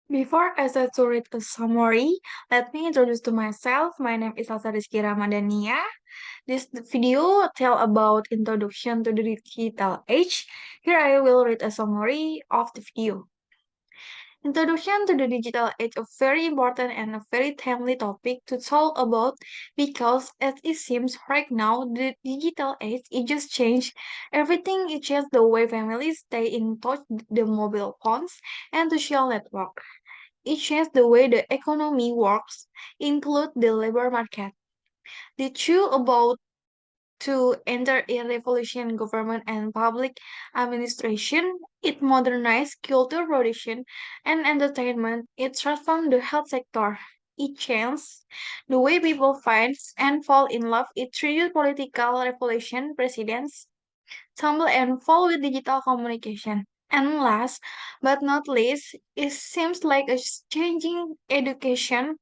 Before I start to read a summary, let me introduce to myself. My name is Salsa Rizky Ramadhania. This video tell about introduction to the digital age. Here I will read a summary of the video. Introduction to the digital age is a very important and a very timely topic to talk about because as it seems right now the digital age it just changed everything. It changed the way families stay in touch, the mobile phones and social network. It changed the way the economy works, include the labor market. The two about to enter a revolution in government and public administration. It modernized culture production and entertainment. It transformed the health sector. It changed the way people find and fall in love. It triggered political revolution, presidents tumble and fall with digital communication. And last but not least, it seems like a changing education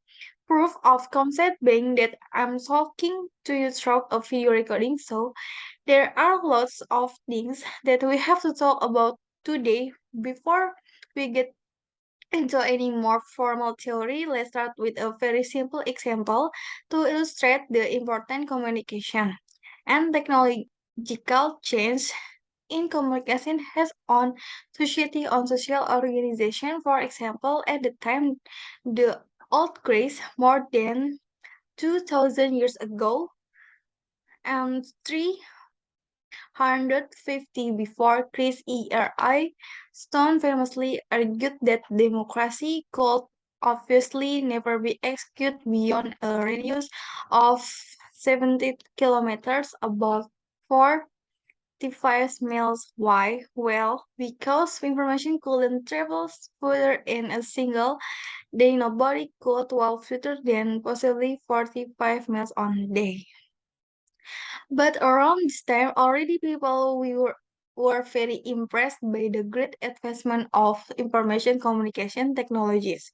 proof of concept being that I'm talking to you through a video recording. So there are lots of things that we have to talk about today before we get into any more formal theory. Let's start with a very simple example to illustrate the important communication and technological change in communication has on society on social organization. For example, at the time the old Greece more than 2000 years ago and 350 before Christ ERI, Stone famously argued that democracy could obviously never be executed beyond a radius of 70 kilometers above 45 miles. Why? Well, because information couldn't travel further in a single day, nobody could walk further than possibly 45 miles on a day. But around this time, already people were very impressed by the great advancement of information communication technologies.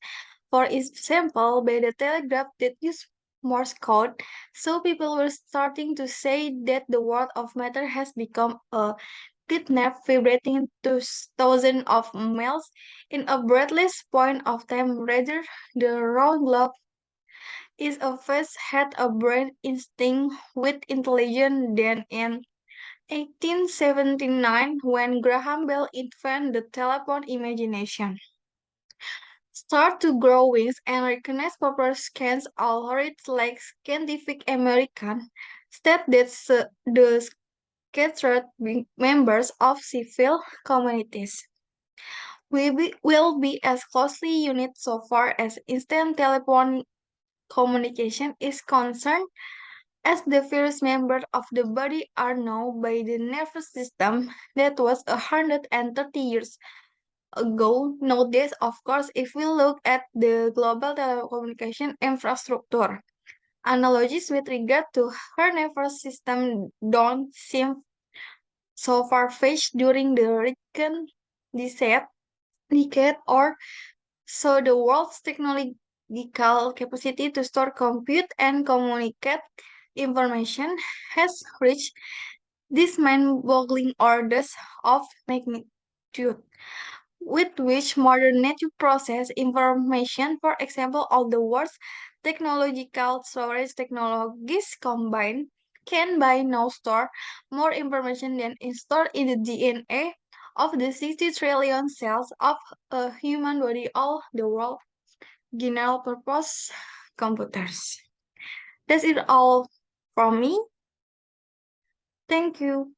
For example, by the telegraph that used Morse code, so people were starting to say that the world of matter has become a kidnap vibrating to thousands of miles in a breathless point of time. Rather, the round globe is a face had a brain instinct with intelligence than in 1879 when Graham Bell invented the telephone imagination. Start to grow wings and recognize proper scans algorithms like Scientific American state that the scattered members of civil communities will be as closely united so far as instant telephone communication is concerned as the various members of the body are known by the nervous system that was 130 years ago. Nowadays, of course, if we look at the global telecommunication infrastructure, analogies with regard to her nervous system don't seem so far-fetched during the recent decade, or so the world's technological capacity to store, compute, and communicate information has reached these mind-boggling orders of magnitude with which modern native process information. For example, all the world's technological storage technologies combined can by now store more information than is stored in the DNA of the 60 trillion cells of a human body, all the world general purpose computers. That's it all from me. Thank you.